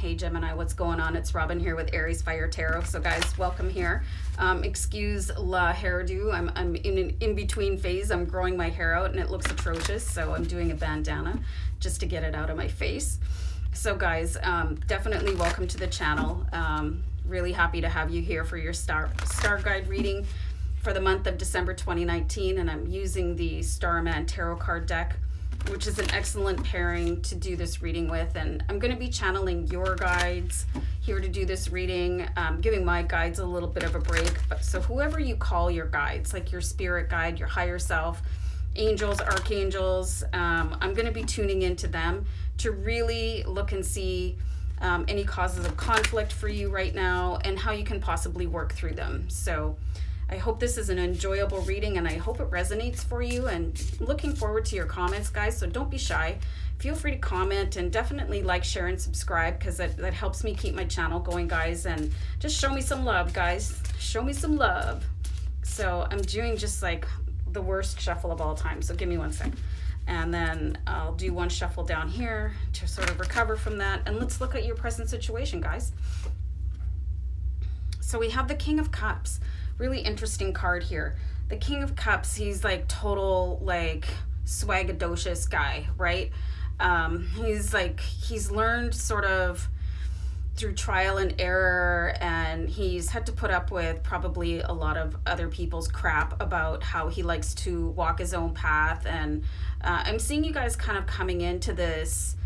Hey Gemini, what's going on? It's Robin here with AriesFireTarot. So guys, welcome here. Excuse la hairdo. I'm in an in-between phase. I'm growing my hair out and it looks atrocious, so I'm doing a bandana just to get it out of my face. So guys, definitely welcome to the channel. Really happy to have you here for your StarGuide reading for the month of December 2019, and I'm using the Starman Tarot card deck, which is an excellent pairing to do this reading with. And I'm going to be channeling your guides here to do this reading, giving my guides a little bit of a break. But so whoever you call your guides, like your spirit guide, your higher self, angels, archangels, I'm going to be tuning into them to really look and see any causes of conflict for you right now and how you can possibly work through them. So I hope this is an enjoyable reading and I hope it resonates for you, and looking forward to your comments, guys. So don't be shy. Feel free to comment and definitely like, share, and subscribe, because that helps me keep my channel going, guys. And just show me some love, guys. Show me some love. So I'm doing just like the worst shuffle of all time. So give me 1 sec. And then I'll do one shuffle down here to sort of recover from that. And let's look at your present situation, guys. So we have the King of Cups. Really interesting card here. The King of Cups, he's like total like swagadocious guy, right? He's learned sort of through trial and error, and he's had to put up with probably a lot of other people's crap about how he likes to walk his own path. And I'm seeing you guys kind of coming into this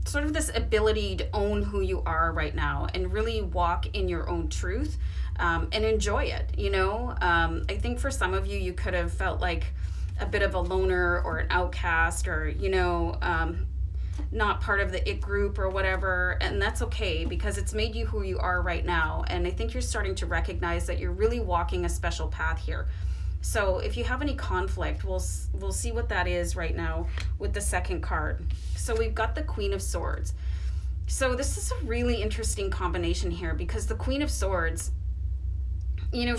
sort of this ability to own who you are right now and really walk in your own truth, and enjoy it, you know? I think for some of you, you could have felt like a bit of a loner or an outcast, or, you know, not part of the it group or whatever, and that's okay, because it's made you who you are right now. And I think you're starting to recognize that you're really walking a special path here. So if you have any conflict, we'll see what that is right now with the second card. So we've got the Queen of Swords. So this is a really interesting combination here, because the Queen of Swords, you know,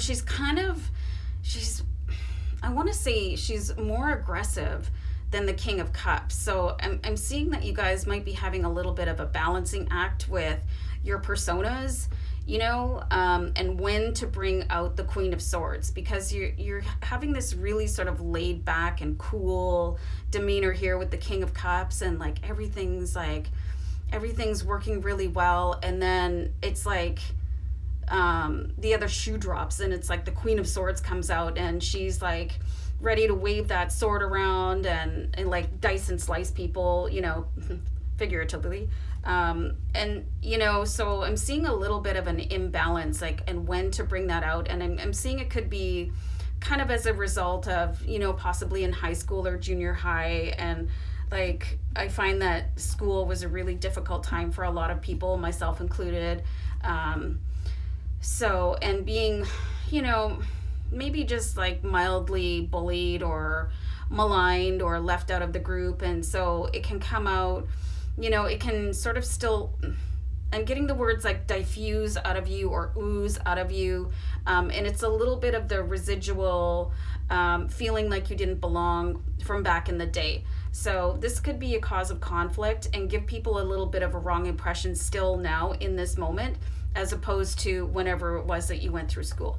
I want to say she's more aggressive than the King of Cups. So I'm seeing that you guys might be having a little bit of a balancing act with your personas, you know, and when to bring out the Queen of Swords, because you're having this really sort of laid back and cool demeanor here with the King of Cups, and like everything's working really well, and then it's like the other shoe drops, and it's like the Queen of Swords comes out, and she's like ready to wave that sword around and like dice and slice people, you know, figuratively. And, you know, so I'm seeing a little bit of an imbalance, like, and when to bring that out. And I'm seeing it could be kind of as a result of, you know, possibly in high school or junior high. And like, I find that school was a really difficult time for a lot of people, myself included. So, and being, you know, maybe just like mildly bullied or maligned or left out of the group. And so it can come out, you know, it can sort of still, I'm getting the words like diffuse out of you or ooze out of you. And it's a little bit of the residual feeling like you didn't belong from back in the day. So this could be a cause of conflict and give people a little bit of a wrong impression still now in this moment, as opposed to whenever it was that you went through school.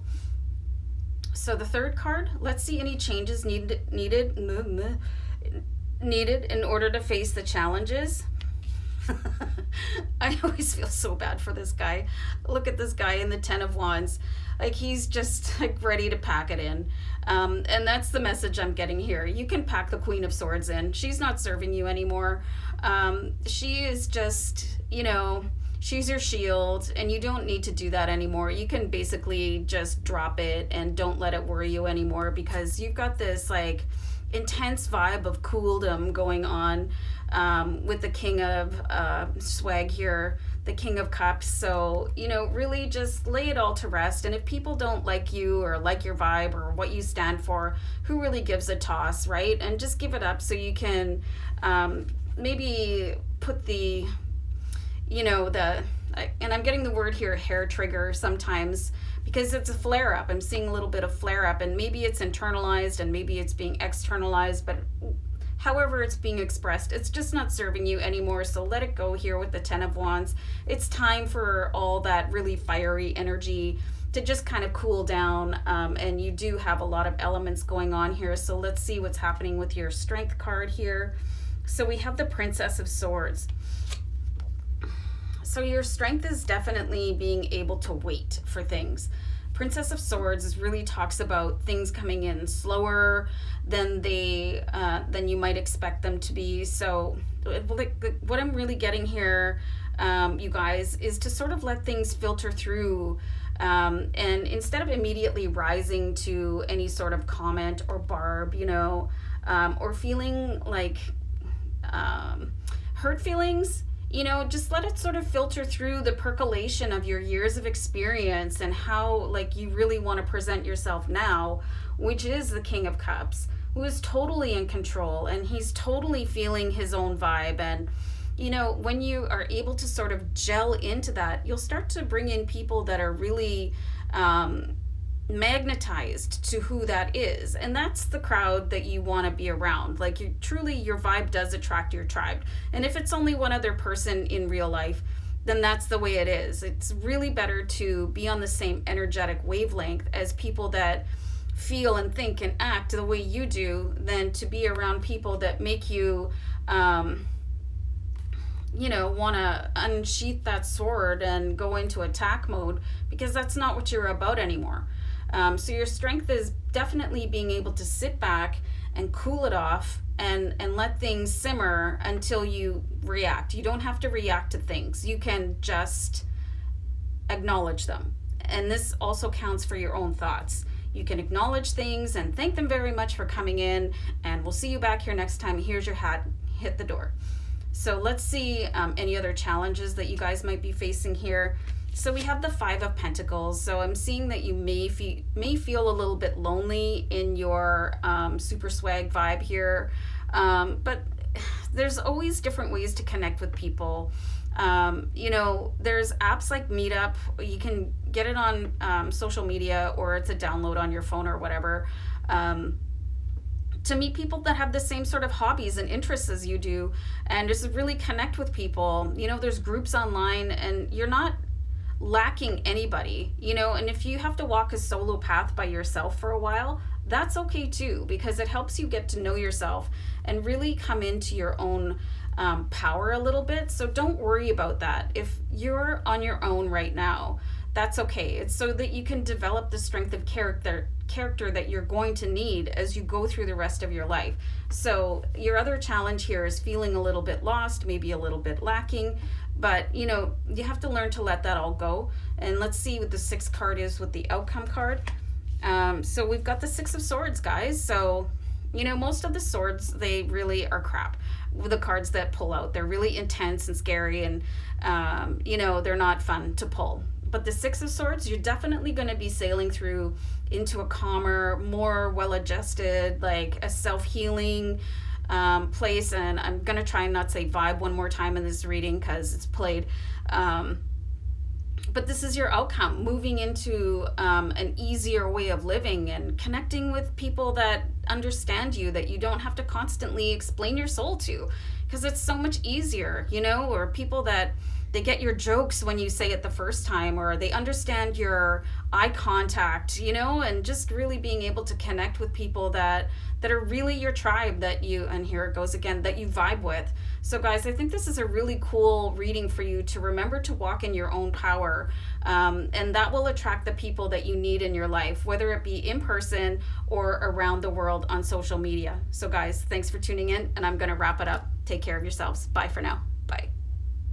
So the third card, let's see any changes needed in order to face the challenges. I always feel so bad for this guy. Look at this guy in the 10 of Wands. Like, he's just like ready to pack it in. And that's the message I'm getting here. You can pack the Queen of Swords in. She's not serving you anymore. She is just, you know, she's your shield, and you don't need to do that anymore. You can basically just drop it and don't let it worry you anymore, because you've got this like intense vibe of cooldom going on with the King of Swag here, the King of Cups. So, you know, really just lay it all to rest. And if people don't like you or like your vibe or what you stand for, who really gives a toss, right? And just give it up so you can maybe put the, you know, and I'm getting the word here, hair trigger sometimes, because it's a flare up. I'm seeing a little bit of flare up, and maybe it's internalized and maybe it's being externalized, but however it's being expressed, it's just not serving you anymore. So let it go here with the 10 of Wands. It's time for all that really fiery energy to just kind of cool down, and you do have a lot of elements going on here. So let's see what's happening with your Strength card here. So we have the Princess of Swords. So your strength is definitely being able to wait for things. Princess of Swords really talks about things coming in slower than you might expect them to be. So what I'm really getting here, you guys, is to sort of let things filter through, and instead of immediately rising to any sort of comment or barb, you know, or feeling like hurt feelings, you know, just let it sort of filter through the percolation of your years of experience and how like you really want to present yourself now, which is the King of Cups, who is totally in control and he's totally feeling his own vibe. And you know, when you are able to sort of gel into that, you'll start to bring in people that are really magnetized to who that is, and that's the crowd that you want to be around. Like, you truly, your vibe does attract your tribe, and if it's only one other person in real life, then that's the way it is. It's really better to be on the same energetic wavelength as people that feel and think and act the way you do than to be around people that make you you know, want to unsheath that sword and go into attack mode, because that's not what you're about anymore. So your strength is definitely being able to sit back and cool it off and let things simmer until you react. You don't have to react to things. You can just acknowledge them. And this also counts for your own thoughts. You can acknowledge things and thank them very much for coming in, and we'll see you back here next time. Here's your hat, hit the door. So let's see any other challenges that you guys might be facing here. So we have the Five of Pentacles. So I'm seeing that you may feel a little bit lonely in your super swag vibe here, but there's always different ways to connect with people. You know, there's apps like Meetup. You can get it on social media, or it's a download on your phone or whatever, to meet people that have the same sort of hobbies and interests as you do, and just really connect with people. You know, there's groups online, and you're not lacking anybody, you know, and if you have to walk a solo path by yourself for a while, that's okay too, because it helps you get to know yourself and really come into your own power a little bit. So don't worry about that. If you're on your own right now, that's okay. It's so that you can develop the strength of character that you're going to need as you go through the rest of your life. So your other challenge here is feeling a little bit lost, maybe a little bit lacking, but you know, you have to learn to let that all go. And let's see what the sixth card is with the outcome card. So we've got the Six of Swords, guys. So, you know, most of the swords, they really are crap. The cards that pull out, they're really intense and scary, and you know, they're not fun to pull. But the Six of Swords, you're definitely going to be sailing through into a calmer, more well-adjusted, like a self-healing place. And I'm going to try and not say vibe one more time in this reading because it's played. But this is your outcome, moving into an easier way of living and connecting with people that understand you, that you don't have to constantly explain your soul to, because it's so much easier, you know, or people that they get your jokes when you say it the first time, or they understand your eye contact, you know, and just really being able to connect with people that are really your tribe, that you, and here it goes again, that you vibe with. So guys, I think this is a really cool reading for you to remember to walk in your own power, and that will attract the people that you need in your life, whether it be in person or around the world on social media. So guys, thanks for tuning in, and I'm going to wrap it up. Take care of yourselves. Bye for now. Bye.